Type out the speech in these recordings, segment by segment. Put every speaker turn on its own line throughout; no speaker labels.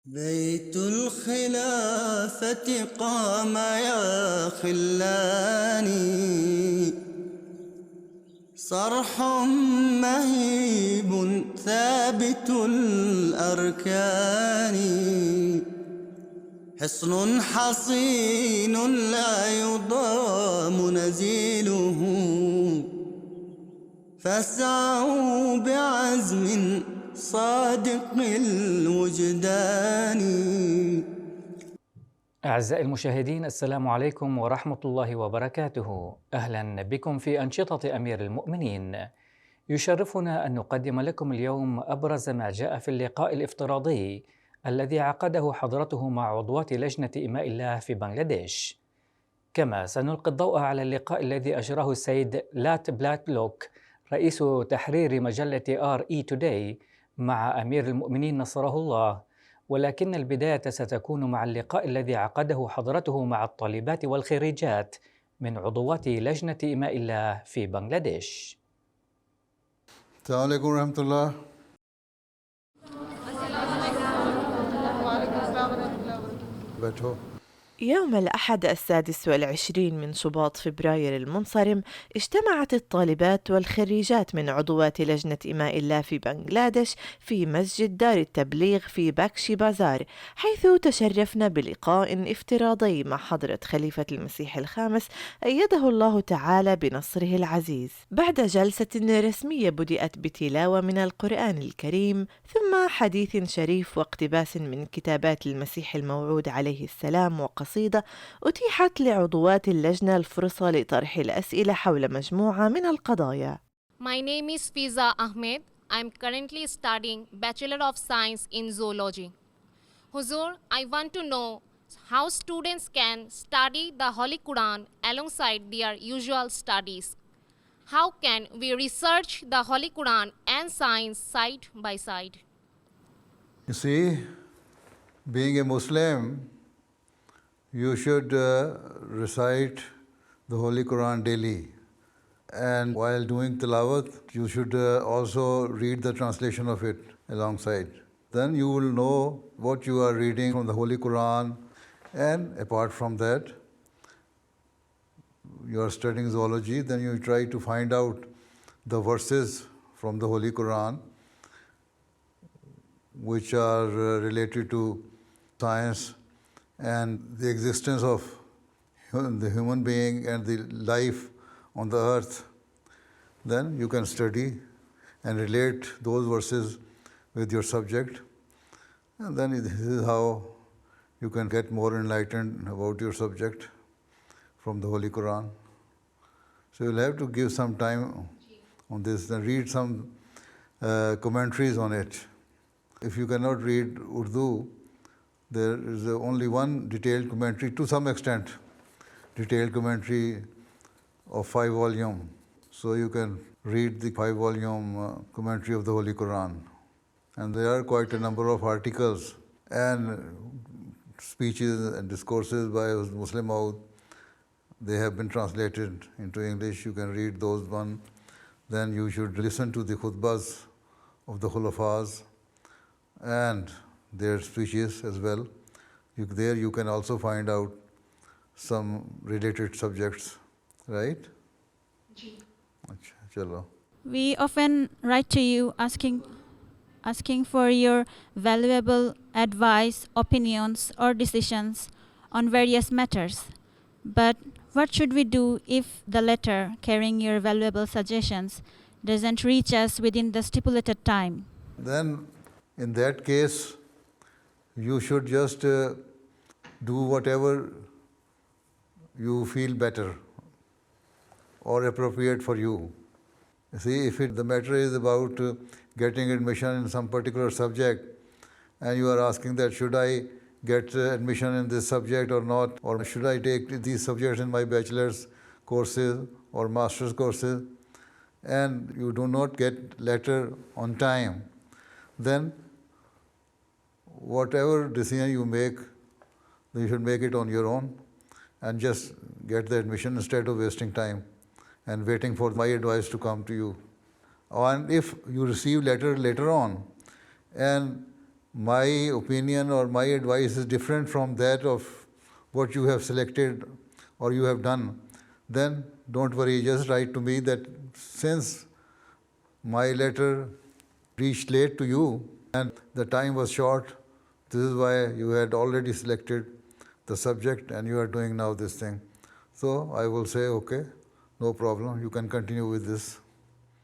بيت الخلافة قام يا خلاني، صرح مهيب ثابت الأركان، حصن حصين لا يضام نزيله، فاسعوا بعزم صادق الوجدان.
أعزائي المشاهدين، السلام عليكم ورحمة الله وبركاته. أهلا بكم في أنشطة أمير المؤمنين. يشرفنا أن نقدم لكم اليوم أبرز ما جاء في اللقاء الافتراضي الذي عقده حضرته مع عضوات لجنة إماء الله في بنغلاديش. كما سنلقي الضوء على اللقاء الذي أجراه السيد لوك رئيس تحرير مجلة Today مع أمير المؤمنين نصره الله، ولكن البداية ستكون مع اللقاء الذي عقده حضرته مع الطالبات والخريجات من عضوات لجنة إماء الله في بنغلاديش.
السلام عليكم ورحمة الله. बैठो।
يوم الأحد 26 من شباط فبراير المنصرم اجتمعت الطالبات والخريجات من عضوات لجنة إماء الله في بنغلاديش في مسجد دار التبليغ في باكشي بازار، حيث تشرفنا بلقاء افتراضي مع حضرة خليفة المسيح الخامس أيده الله تعالى بنصره العزيز، بعد جلسة رسمية بدأت بتلاوة من القرآن الكريم، ثم حديث شريف واقتباس من كتابات المسيح الموعود عليه السلام وقصيدة أتيحت لعضوات اللجنة الفرصة لطرح الأسئلة حول مجموعة من القضايا.
My name is Fiza Ahmed. I'm currently studying Bachelor of Science in Zoology. Huzur, I want to know how students can study the Holy Quran alongside their usual studies. How can we research the Holy Quran and science side by side?
You see, being a Muslim, you should recite the Holy Quran daily. And while doing tilawat, you should also read the translation of it alongside. Then you will know what you are reading from the Holy Quran. And apart from that, you are studying zoology, then you try to find out the verses from the Holy Quran which are related to science and the existence of the human being and the life on the earth. Then you can study and relate those verses with your subject, and then this is how you can get more enlightened about your subject from the Holy Quran. So you'll have to give some time on this and read some commentaries on it. If you cannot read Urdu, there is only one detailed commentary, to some extent, detailed commentary of 5 volumes. So you can read the 5-volume commentary of the Holy Quran. And there are quite a number of articles and speeches and discourses by Muslim Maud. They have been translated into English. You can read those one. Then you should listen to the khutbahs of the Khulafas and their speeches as well. There you can also find out some related subjects, right? Chalo.
We often write to you asking for your valuable advice, opinions, or decisions on various matters. But what should we do if the letter carrying your valuable suggestions doesn't reach us within the stipulated time?
Then, in that case, you should just do whatever you feel better or appropriate for you. See, if the matter is about getting admission in some particular subject, and you are asking that should I get admission in this subject or not, or should I take these subjects in my bachelor's courses or master's courses, and you do not get letter on time, then whatever decision you make, you should make it on your own and just get the admission instead of wasting time and waiting for my advice to come to you. And if you receive letter later on and my opinion or my advice is different from that of what you have selected or you have done, then don't worry, just write to me that since my letter reached late to you and the time was short, this is why you had already selected the subject and you are doing now this thing. So I will say, okay, no problem, you can continue with this.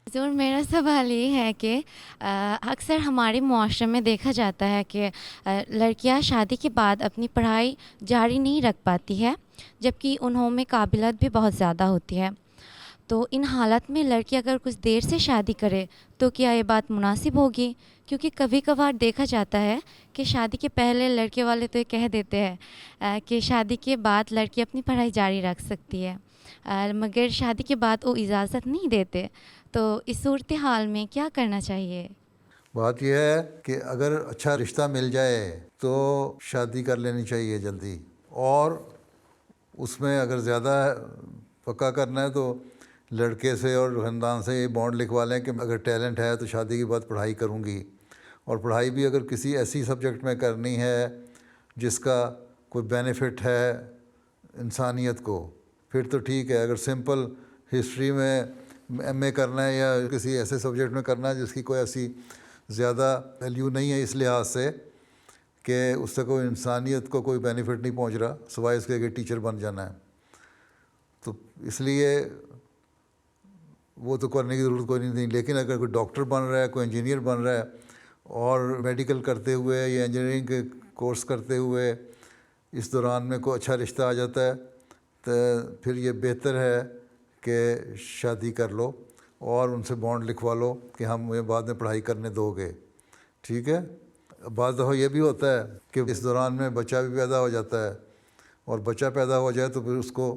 ضرور میرا سوال یہ ہے کہ اکثر ہمارے معاشرے میں دیکھا جاتا ہے کہ لڑکیاں شادی کے بعد اپنی پڑھائی جاری نہیں رکھ پاتی ہے، جبکہ انہوں میں قابلیت بھی بہت زیادہ ہوتی ہے. تو ان حالت میں لڑکی اگر کچھ دیر سے شادی کرے تو کیا یہ بات مناسب ہوگی؟ کیونکہ کبھی کبھار دیکھا جاتا ہے کہ شادی کے پہلے لڑکے والے تو یہ کہہ دیتے ہیں کہ شادی کے بعد لڑکی اپنی پڑھائی جاری رکھ سکتی ہے، مگر شادی کے بعد وہ اجازت نہیں دیتے. تو اس صورتحال میں کیا کرنا چاہیے؟
بات یہ ہے کہ اگر اچھا رشتہ مل جائے تو شادی کر لینی چاہیے جلدی، اور اس میں اگر زیادہ پکا کرنا ہے تو لڑکے سے اور خاندان سے یہ بانڈ لکھوا لیں کہ اگر ٹیلنٹ ہے تو شادی کے بعد پڑھائی کروں گی، اور پڑھائی بھی اگر کسی ایسی سبجیکٹ میں کرنی ہے جس کا کوئی بینیفٹ ہے انسانیت کو، پھر تو ٹھیک ہے. اگر سمپل ہسٹری میں ایم اے کرنا ہے یا کسی ایسے سبجیکٹ میں کرنا ہے جس کی کوئی ایسی زیادہ ویلیو نہیں ہے اس لحاظ سے کہ اس سے کوئی انسانیت کو کوئی بینیفٹ نہیں پہنچ رہا سوائے اس کے کہ ٹیچر بن جانا ہے، تو اس لیے وہ تو کرنے کی ضرورت کوئی نہیں تھی. لیکن اگر کوئی ڈاکٹر بن رہا ہے، کوئی انجینئر بن رہا ہے، اور میڈیکل کرتے ہوئے یا انجینئرنگ کے کورس کرتے ہوئے اس دوران میں کوئی اچھا رشتہ آ جاتا ہے تو پھر یہ بہتر ہے کہ شادی کر لو اور ان سے بانڈ لکھوا لو کہ ہم مجھے بعد میں پڑھائی کرنے دو گے. ٹھیک ہے. بعض دفعہ یہ بھی ہوتا ہے کہ اس دوران میں بچہ بھی پیدا ہو جاتا ہے، اور بچہ پیدا ہو جائے تو پھر اس کو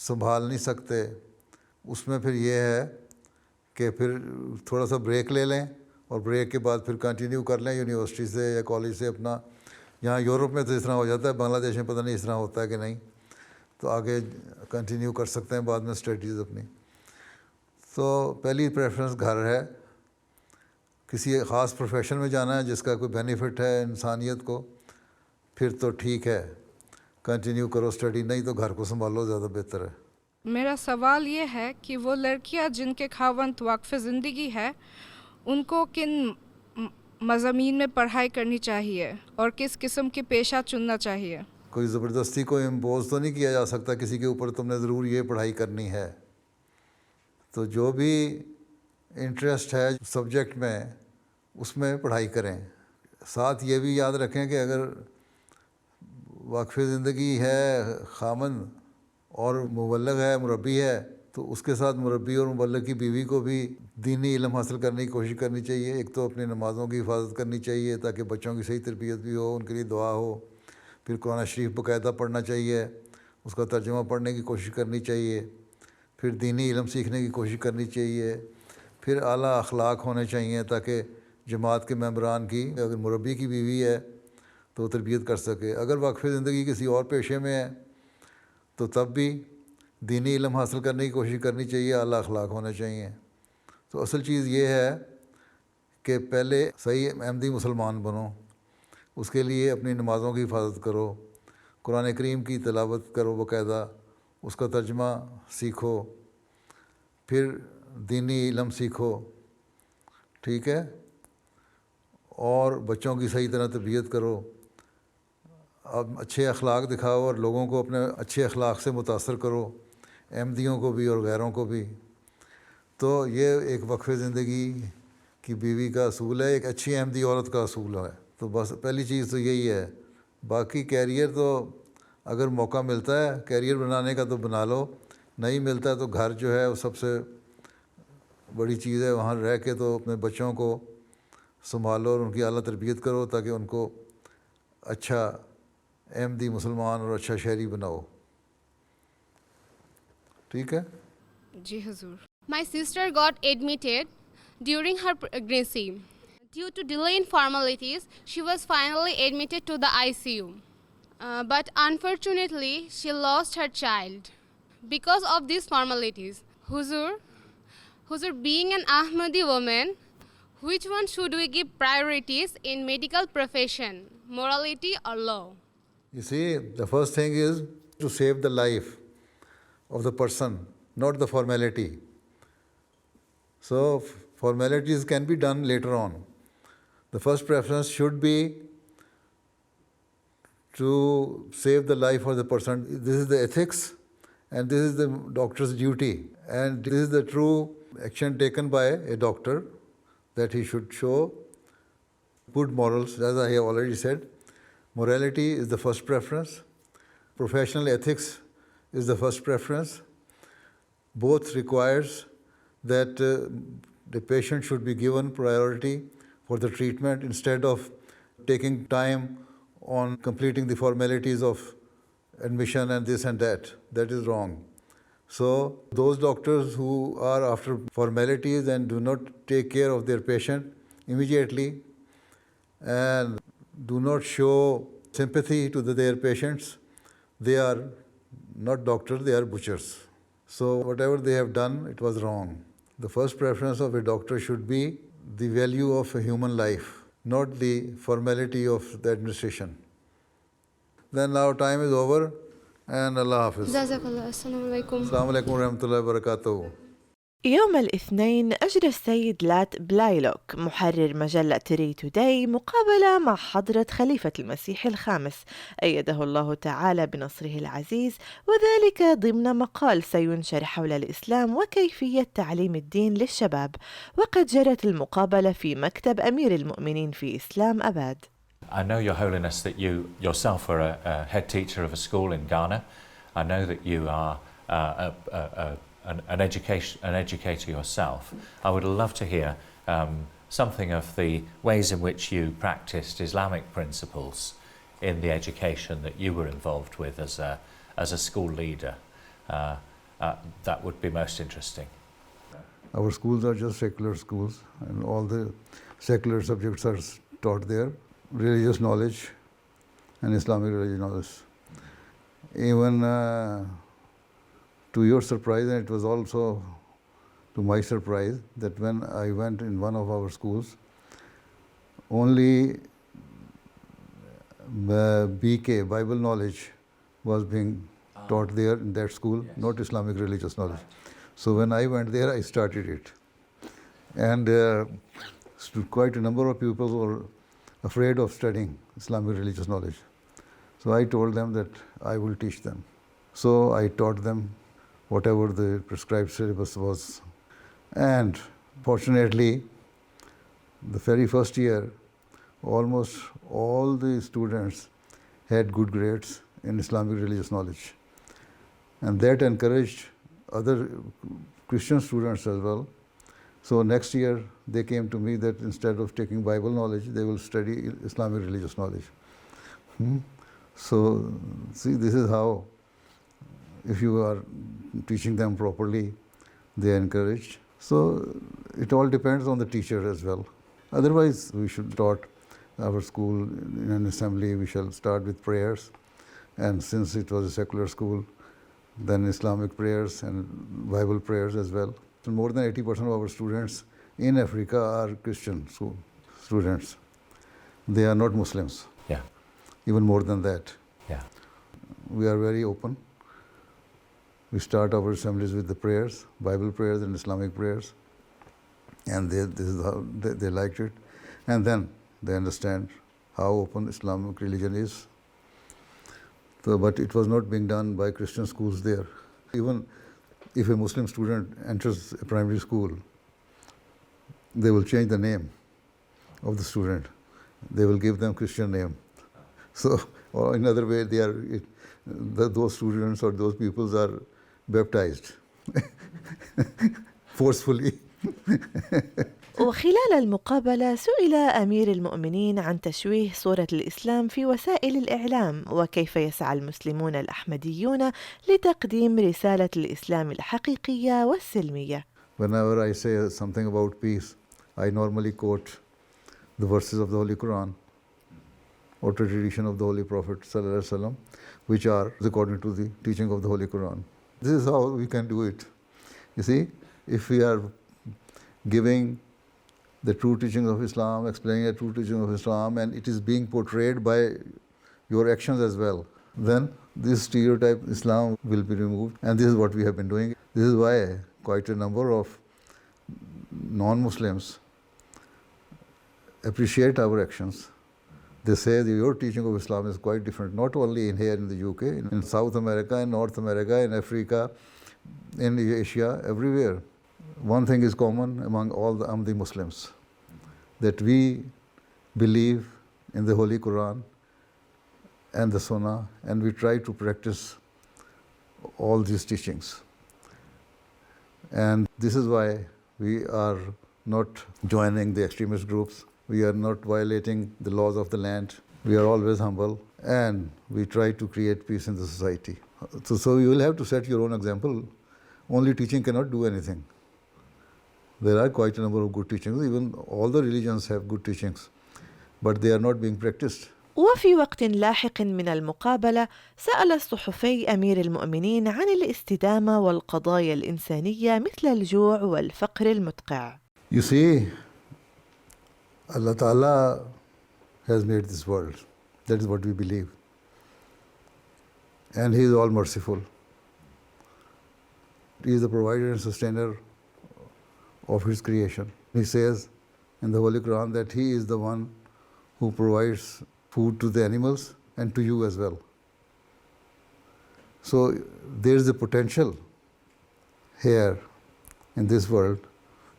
سنبھال نہیں سکتے. اس میں پھر یہ ہے کہ پھر تھوڑا سا بریک لے لیں اور بریک کے بعد پھر کنٹینیو کر لیں یونیورسٹی سے یا کالج سے اپنا. یہاں یورپ میں تو اس طرح ہو جاتا ہے، بنگلہ دیش میں پتہ نہیں اس طرح ہوتا ہے کہ نہیں، تو آگے کنٹینیو کر سکتے ہیں بعد میں اسٹڈیز اپنی. تو پہلی پریفرنس گھر ہے. کسی خاص پروفیشن میں جانا ہے جس کا کوئی بینیفٹ ہے انسانیت کو، پھر تو ٹھیک ہے کنٹینیو کرو اسٹڈی، نہیں تو گھر کو سنبھالو، زیادہ بہتر ہے.
میرا سوال یہ ہے کہ وہ لڑکیاں جن کے خاوند وقف زندگی ہے ان کو کن مضامین میں پڑھائی کرنی چاہیے اور کس قسم کے پیشہ چننا چاہیے؟
کوئی زبردستی کو امپوز تو نہیں کیا جا سکتا کسی کے اوپر تم نے ضرور یہ پڑھائی کرنی ہے. تو جو بھی انٹرسٹ ہے سبجیکٹ میں اس میں پڑھائی کریں. ساتھ یہ بھی یاد رکھیں کہ اگر وقف زندگی ہے خامن اور مبلغ ہے، مربی ہے، تو اس کے ساتھ مربی اور مبلغ کی بیوی کو بھی دینی علم حاصل کرنے کی کوشش کرنی چاہیے. ایک تو اپنی نمازوں کی حفاظت کرنی چاہیے تاکہ بچوں کی صحیح تربیت بھی ہو، ان کے لیے دعا ہو. پھر قرآن شریف باقاعدہ پڑھنا چاہیے، اس کا ترجمہ پڑھنے کی کوشش کرنی چاہیے. پھر دینی علم سیکھنے کی کوشش کرنی چاہیے. پھر اعلیٰ اخلاق ہونے چاہیے تاکہ جماعت کے ممبران کی، اگر مربی کی بیوی ہے تو وہ تربیت کر سکے. اگر وقف زندگی کسی اور پیشے میں ہے تو تب بھی دینی علم حاصل کرنے کی کوشش کرنی چاہیے، اعلیٰ اخلاق ہونے چاہیے. تو اصل چیز یہ ہے کہ پہلے صحیح احمدی مسلمان بنو، اس کے لیے اپنی نمازوں کی حفاظت کرو، قرآن کریم کی تلاوت کرو باقاعدہ، اس کا ترجمہ سیکھو، پھر دینی علم سیکھو. ٹھیک ہے. اور بچوں کی صحیح طرح تربیت کرو. اب اچھے اخلاق دکھاؤ اور لوگوں کو اپنے اچھے اخلاق سے متاثر کرو، احمدیوں کو بھی اور غیروں کو بھی. تو یہ ایک وقف زندگی کی بیوی کا اصول ہے، ایک اچھی احمدی عورت کا اصول ہے. تو بس پہلی چیز تو یہی ہے. باقی کیریئر تو اگر موقع ملتا ہے کیریئر بنانے کا تو بنا لو، نہیں ملتا ہے تو گھر جو ہے وہ سب سے بڑی چیز ہے. وہاں رہ کے تو اپنے بچوں کو سنبھالو اور ان کی اعلیٰ تربیت کرو تاکہ ان کو اچھا احمدی مسلمان اور اچھا شہری بناؤ. ٹھیک ہے.
جی حضور.
My sister got admitted during her pregnancy. Due to delay in formalities, she was finally admitted to the ICU. But unfortunately, she lost her child because of these formalities. Huzur, being an Ahmadi woman Which one should we give priorities in medical profession, morality or law?
You see, the first thing is to save the life of the person, not the formality. So formalities can be done later on. The first preference should be to save the life of the person. This is the ethics and this is the doctor's duty. And this is the true action taken by a doctor, that he should show good morals. As I have already said, morality is the first preference. Professional ethics is the first preference. Both requires that the patient should be given priority for the treatment instead of taking time on completing the formalities of admission and this and that. That is wrong. So those doctors who are after formalities and do not take care of their patient immediately and do not show sympathy to their patients, they are not doctors, they are butchers. So whatever they have done, it was wrong. The first preference of a doctor should be the value of a human life, not the formality of the administration. Then now time is over, and Allah Hafiz.
Jazakallah. Assalamu alaikum.
Assalamu alaikum wa rahmatullahi wa barakatuh.
يوم الاثنين أجرى السيد لات بلايلوك محرر مجلة تري توداي مقابلة مع حضرة خليفة المسيح الخامس أيده الله تعالى بنصره العزيز، وذلك ضمن مقال سينشر حول الإسلام وكيفية تعليم الدين للشباب. وقد جرت المقابلة في مكتب أمير المؤمنين في إسلام أباد.
I know, Your Holiness, that you yourself are a head teacher of a school in Ghana. I know that you are an educator yourself. I would love to hear something of the ways in which you practiced Islamic principles in the education that you were involved with as a school leader. That would be most interesting.
Our schools are just secular schools, and all the secular subjects are taught there. Religious knowledge and Islamic religious knowledge. Even to your surprise, and it was also to my surprise, that when I went in one of our schools, only BK, Bible knowledge, was being taught there in that school, yes. Not Islamic religious knowledge. So when I went there, I started it. And quite a number of people were afraid of studying Islamic religious knowledge. So I told them that I will teach them. So I taught them whatever the prescribed syllabus was. And fortunately, the very first year, almost all the students had good grades in Islamic religious knowledge. And that encouraged other Christian students as well. So next year, they came to me that instead of taking Bible knowledge, they will study Islamic religious knowledge. So, see, this is how, if you are teaching them properly, they are encouraged. So, it all depends on the teacher as well. Otherwise, we should taught our school in an assembly, we shall start with prayers. And since it was a secular school, then Islamic prayers and Bible prayers as well. So more than 80% of our students in Africa are Christian students. They are not Muslims.
Yeah.
Even more than that.
Yeah.
We are very open. We start our assemblies with the prayers, Bible prayers and Islamic prayers. And this is how they liked it. And then they understand how open Islamic religion is. So, but it was not being done by Christian schools there. Even if a Muslim student enters a primary school, they will change the name of the student. They will give them Christian name. So, or in other way, those students or those peoples are baptized forcefully.
وخلال المقابلة سئل أمير المؤمنين عن تشويه صورة الإسلام في وسائل الإعلام وكيف يسعى المسلمون الأحمديون لتقديم رسالة الإسلام الحقيقية والسلمية.
Whenever I say something about peace, I normally quote the verses of the Holy Quran or the tradition of the Holy Prophet ﷺ, which are according to the teaching of the Holy Quran. This is how we can do it. You see, if we are giving the true teachings of Islam, explaining the true teaching of Islam, and it is being portrayed by your actions as well, then this stereotype Islam will be removed, and this is what we have been doing. This is why quite a number of non-Muslims appreciate our actions. They say that your teaching of Islam is quite different, not only in here in the UK, in South America, in North America, in Africa, in Asia, everywhere. One thing is common among all the Muslims, that we believe in the Holy Quran and the Sunnah, and we try to practice all these teachings. And this is why we are not joining the extremist groups. We are not violating the laws of the land. We are always humble, and we try to create peace in the society. So you will have to set your own example. Only teaching cannot do anything. There are quite a number of good teachings. Even all the religions have good teachings, but they are not being practiced.
وفي وقت لاحق من المقابلة سأل الصحفي أمير المؤمنين عن الاستدامة والقضايا الإنسانية مثل الجوع والفقر المدقع.
You see, Allah Ta'ala has made this world. That is what we believe. And He is all merciful. He is the provider and sustainer of His creation. He says in the Holy Quran that He is the one who provides food to the animals and to you as well. So there is a potential here in this world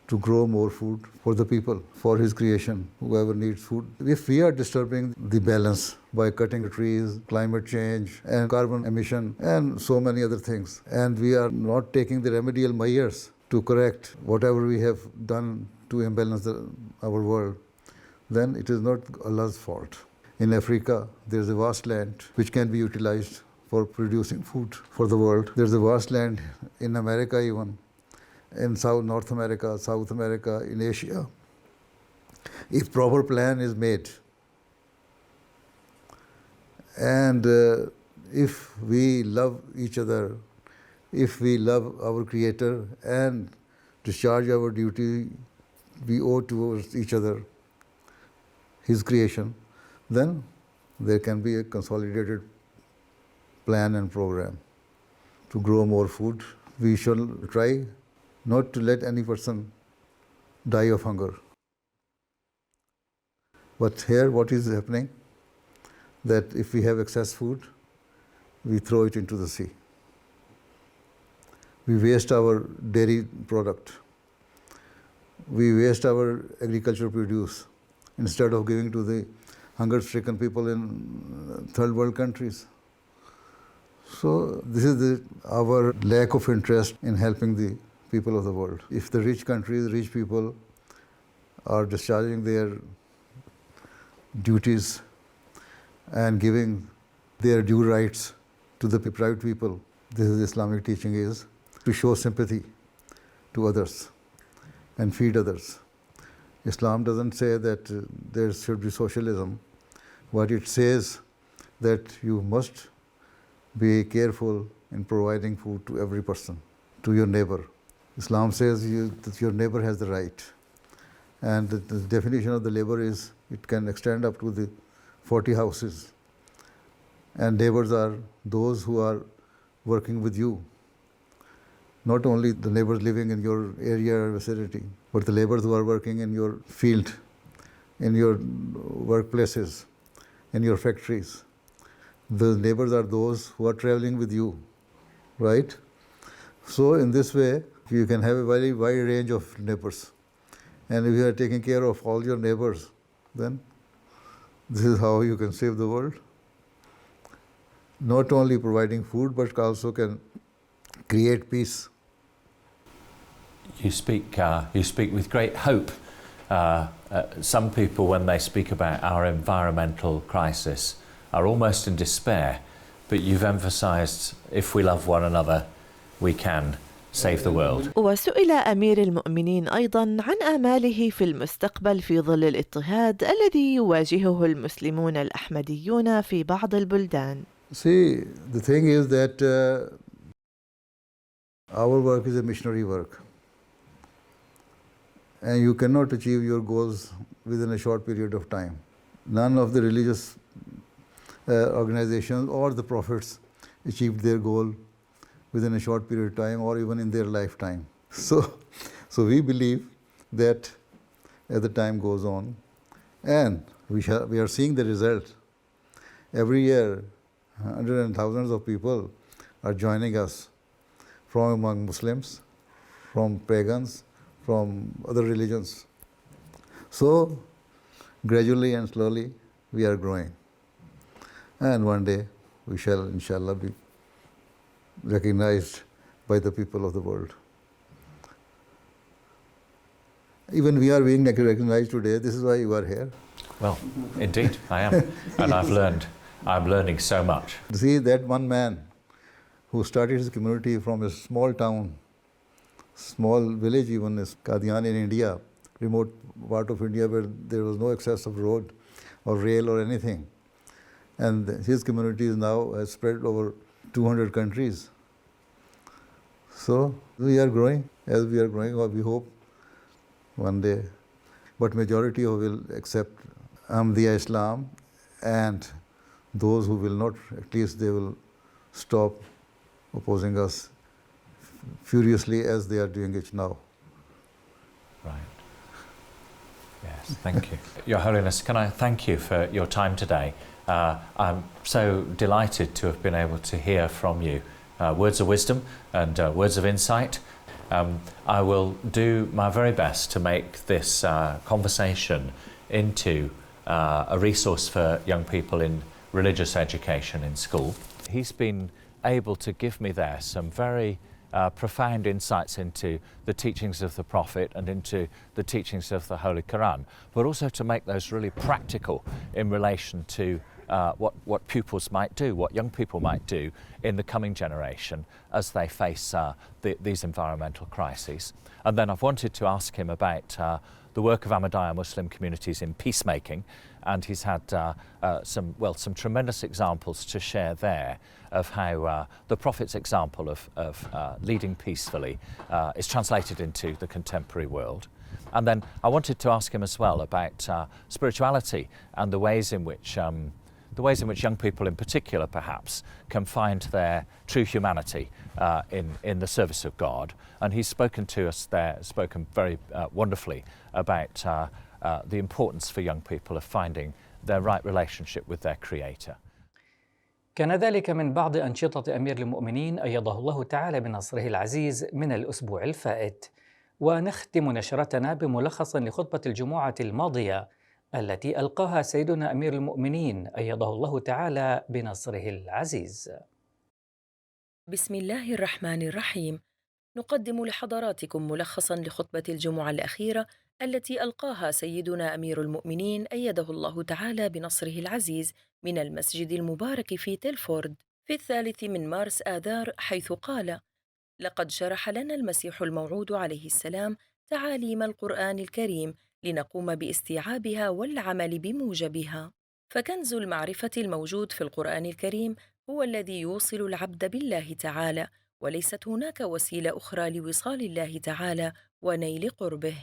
to grow more food for the people, for His creation, whoever needs food. If we are disturbing the balance by cutting trees, climate change, and carbon emission, and so many other things, and we are not taking the remedial measures to correct whatever we have done to imbalance our world, then it is not Allah's fault. In Africa, there is a vast land which can be utilized for producing food for the world. There is a vast land in America even, in North America, South America, in Asia. If proper plan is made, and if we love each other, if we love our Creator and discharge our duty we owe towards each other, His creation, then there can be a consolidated plan and program to grow more food. We should try not to let any person die of hunger. But here what is happening? That if we have excess food, we throw it into the sea. We waste our dairy product. We waste our agricultural produce instead of giving to the hunger-stricken people in third world countries. So this is our lack of interest in helping the people of the world. If the rich countries, rich people are discharging their duties and giving their due rights to the deprived people, this is Islamic teaching, is to show sympathy to others and feed others. Islam doesn't say that there should be socialism. What it says that you must be careful in providing food to every person, to your neighbor. Islam says that your neighbor has the right. And the definition of the neighbor is it can extend up to the 40 houses. And neighbors are those who are working with you. Not only the neighbors living in your area or vicinity, but the neighbors who are working in your field, in your workplaces, in your factories. The neighbors are those who are traveling with you, right? So in this way, you can have a very wide range of neighbors. And if you are taking care of all your neighbors, then this is how you can save the world. Not only providing food, but also can create peace.
You speak with great hope. Some people, when they speak about our environmental crisis, are almost in despair. But you've emphasized, if we love one another, we can save the world.
وسئل أمير المؤمنين أيضا عن آماله في المستقبل في ظل الاضطهاد الذي يواجهه المسلمون الأحمديون في بعض البلدان.
See, the thing is that our work is a missionary work. and you cannot achieve your goals within a short period of time. None of the religious organizations or the prophets achieved their goal within a short period of time or even in their lifetime. So we believe that as the time goes on, and we are seeing the result. Every year, hundreds and thousands of people are joining us from among Muslims, from pagans, from other religions. So gradually and slowly we are growing. And one day we shall, inshallah, be recognized by the people of the world. Even we are being recognized today. This is why you are here.
Well, indeed, I am. And I'm learning so much.
See, that one man who started his community from a small town, small village even, is Qadian in India, remote part of India where there was no access of road or rail or anything. And his community is now has spread over 200 countries. So we are growing. As we are growing, or we hope one day. But majority who will accept Ahmadiyya Islam, and those who will not, at least they will stop opposing us furiously as they are doing it now.
Right. Yes, thank you. Your Holiness, can I thank you for your time today? I'm so delighted to have been able to hear from you words of wisdom and words of insight. I will do my very best to make this conversation into a resource for young people in religious education in school. He's been able to give me there some very profound insights into the teachings of the Prophet and into the teachings of the Holy Quran, but also to make those really practical in relation to what pupils might do, what young people might do in the coming generation as they face these environmental crises. And then I've wanted to ask him about the work of Ahmadiyya Muslim communities in peacemaking, and he's had some tremendous examples to share there of how the Prophet's example of leading peacefully is translated into the contemporary world. And then I wanted to ask him as well about spirituality and the ways in which young people in particular perhaps can find their true humanity in the service of God. And he's spoken to us there, spoken very wonderfully about the importance for young people of finding their right relationship with their Creator.
كان ذلك من بعض أنشطة أمير المؤمنين أيده الله تعالى بنصره العزيز من الأسبوع الفائت. ونختم نشرتنا بملخص لخطبة الجمعة الماضية التي ألقاها سيدنا أمير المؤمنين أيده الله تعالى بنصره العزيز.
بسم الله الرحمن الرحيم. نقدم لحضراتكم ملخصاً لخطبة الجمعة الأخيرة التي ألقاها سيدنا أمير المؤمنين أيده الله تعالى بنصره العزيز من المسجد المبارك في تيلفورد في 3 من مارس آذار، حيث قال: لقد شرح لنا المسيح الموعود عليه السلام تعاليم القرآن الكريم لنقوم باستيعابها والعمل بموجبها. فكنز المعرفة الموجود في القرآن الكريم هو الذي يوصل العبد بالله تعالى، وليست هناك وسيلة أخرى لوصال الله تعالى ونيل قربه.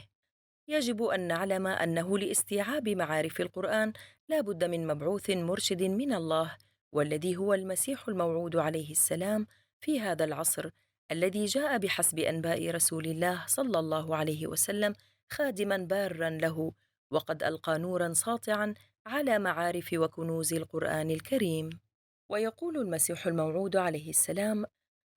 يجب أن نعلم أنه لاستيعاب معارف القرآن لا بد من مبعوث مرشد من الله، والذي هو المسيح الموعود عليه السلام في هذا العصر، الذي جاء بحسب أنباء رسول الله صلى الله عليه وسلم خادماً باراً له، وقد ألقى نوراً ساطعاً على معارف وكنوز القرآن الكريم. ويقول المسيح الموعود عليه السلام: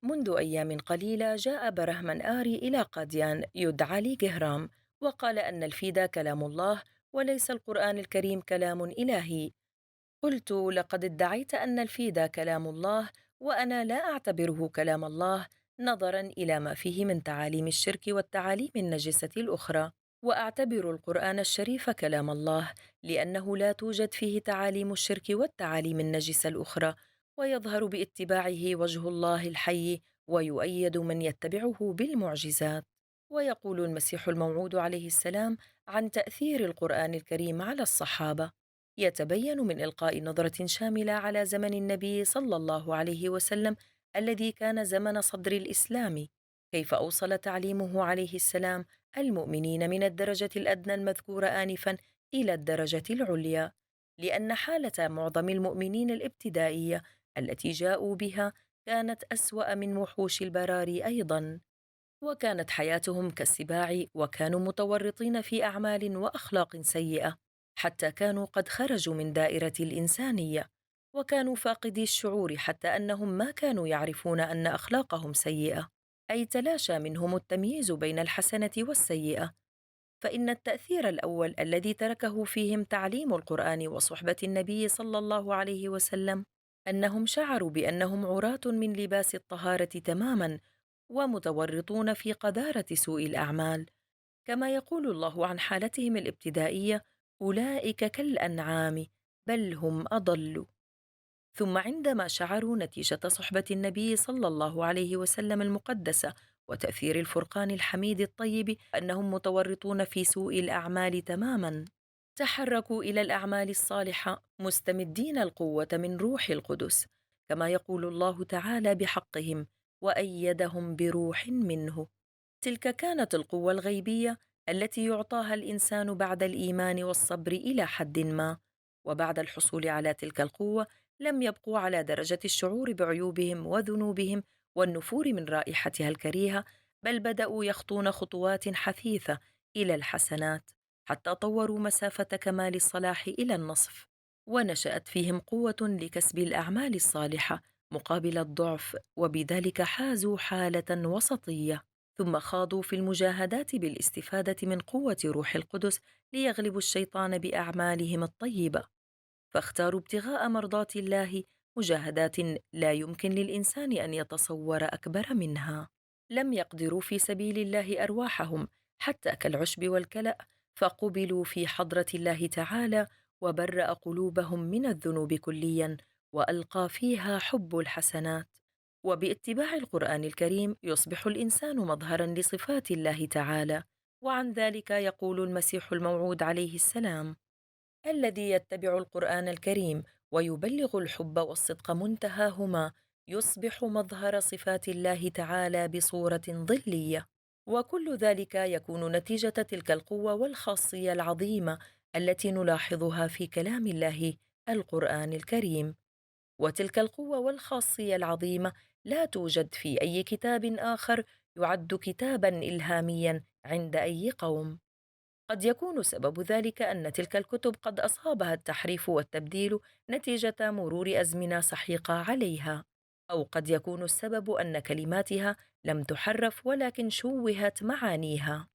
منذ أيام قليلة جاء برهمن آري إلى قاديان يدعى لي جهرام، وقال أن الفيدا كلام الله وليس القرآن الكريم كلام إلهي. قلت: لقد ادعيت أن الفيدا كلام الله، وأنا لا أعتبره كلام الله نظراً إلى ما فيه من تعاليم الشرك والتعاليم النجسة الأخرى، وأعتبر القرآن الشريف كلام الله لأنه لا توجد فيه تعاليم الشرك والتعاليم النجسة الأخرى، ويظهر باتباعه وجه الله الحي، ويؤيد من يتبعه بالمعجزات. ويقول المسيح الموعود عليه السلام عن تأثير القرآن الكريم على الصحابة: يتبين من إلقاء نظرة شاملة على زمن النبي صلى الله عليه وسلم الذي كان زمن صدر الإسلام، كيف أوصل تعليمه عليه السلام المؤمنين من الدرجة الأدنى المذكورة آنفاً إلى الدرجة العليا، لأن حالة معظم المؤمنين الابتدائية التي جاءوا بها كانت أسوأ من وحوش البراري أيضاً، وكانت حياتهم كالسباع، وكانوا متورطين في أعمال وأخلاق سيئة، حتى كانوا قد خرجوا من دائرة الإنسانية، وكانوا فاقدي الشعور حتى أنهم ما كانوا يعرفون أن أخلاقهم سيئة، أي تلاشى منهم التمييز بين الحسنة والسيئة. فإن التأثير الأول الذي تركه فيهم تعليم القرآن وصحبة النبي صلى الله عليه وسلم أنهم شعروا بأنهم عراة من لباس الطهارة تماماً، ومتورطون في قذارة سوء الأعمال، كما يقول الله عن حالتهم الابتدائية: أولئك كالأنعام بل هم أضل. ثم عندما شعروا نتيجة صحبة النبي صلى الله عليه وسلم المقدسة وتأثير الفرقان الحميد الطيب أنهم متورطون في سوء الأعمال تماماً، تحركوا إلى الأعمال الصالحة مستمدين القوة من روح القدس، كما يقول الله تعالى بحقهم: وأيدهم بروح منه. تلك كانت القوة الغيبية التي يعطاها الإنسان بعد الإيمان والصبر إلى حد ما، وبعد الحصول على تلك القوة لم يبقوا على درجة الشعور بعيوبهم وذنوبهم والنفور من رائحتها الكريهة، بل بدأوا يخطون خطوات حثيثة إلى الحسنات، حتى طوروا مسافة كمال الصلاح إلى النصف، ونشأت فيهم قوة لكسب الأعمال الصالحة مقابل الضعف، وبذلك حازوا حالة وسطية، ثم خاضوا في المجاهدات بالاستفادة من قوة روح القدس ليغلبوا الشيطان بأعمالهم الطيبة، فاختاروا ابتغاء مرضات الله مجاهدات لا يمكن للإنسان أن يتصور أكبر منها. لم يقدروا في سبيل الله أرواحهم حتى كالعشب والكلأ، فقبلوا في حضرة الله تعالى وبرأ قلوبهم من الذنوب كلياً، وألقى فيها حب الحسنات. وباتباع القرآن الكريم يصبح الإنسان مظهراً لصفات الله تعالى، وعن ذلك يقول المسيح الموعود عليه السلام: الذي يتبع القرآن الكريم ويبلغ الحب والصدق منتهاهما يصبح مظهر صفات الله تعالى بصورة ظلية. وكل ذلك يكون نتيجة تلك القوة والخاصية العظيمة التي نلاحظها في كلام الله القرآن الكريم. وتلك القوة والخاصية العظيمة لا توجد في أي كتاب آخر يعد كتاباً إلهامياً عند أي قوم. قد يكون سبب ذلك أن تلك الكتب قد أصابها التحريف والتبديل نتيجة مرور أزمنة سحيقة عليها، أو قد يكون السبب أن كلماتها لم تحرف ولكن شوهت معانيها،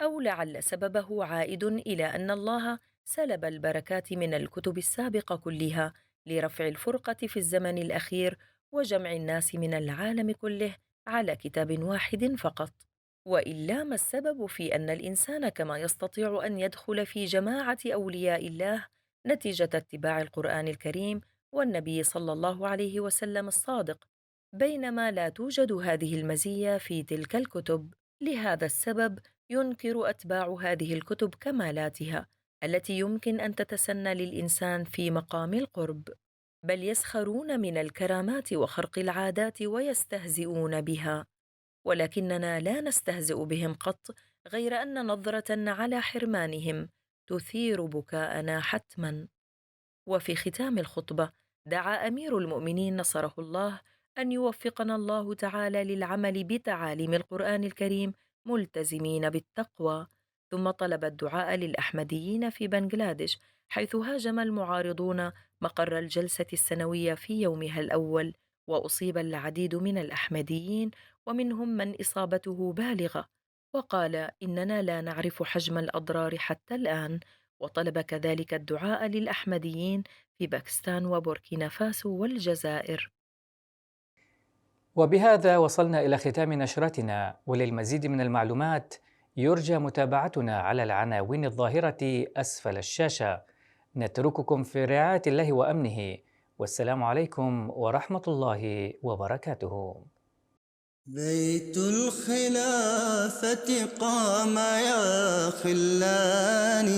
أو لعل سببه عائد إلى أن الله سلب البركات من الكتب السابقة كلها لرفع الفرقة في الزمن الأخير وجمع الناس من العالم كله على كتاب واحد فقط. وإلا ما السبب في أن الإنسان كما يستطيع أن يدخل في جماعة أولياء الله نتيجة اتباع القرآن الكريم والنبي صلى الله عليه وسلم الصادق، بينما لا توجد هذه المزية في تلك الكتب؟ لهذا السبب ينكر أتباع هذه الكتب كمالاتها التي يمكن أن تتسنى للإنسان في مقام القرب، بل يسخرون من الكرامات وخرق العادات ويستهزئون بها. ولكننا لا نستهزئ بهم قط، غير أن نظرة على حرمانهم تثير بكاءنا حتما. وفي ختام الخطبة دعا أمير المؤمنين نصره الله أن يوفقنا الله تعالى للعمل بتعاليم القرآن الكريم ملتزمين بالتقوى، ثم طلب الدعاء للأحمديين في بنغلاديش، حيث هاجم المعارضون مقر الجلسة السنوية في يومها الأول، وأصيب العديد من الأحمديين ومنهم من إصابته بالغة، وقال: إننا لا نعرف حجم الأضرار حتى الآن. وطلب كذلك الدعاء للأحمديين في باكستان وبوركينا فاسو والجزائر.
وبهذا وصلنا إلى ختام نشرتنا، وللمزيد من المعلومات يرجى متابعتنا على العناوين الظاهرة أسفل الشاشة. نترككم في رعاية الله وأمنه، والسلام عليكم ورحمة الله وبركاته.
بيت الخلافة قام يا خلاني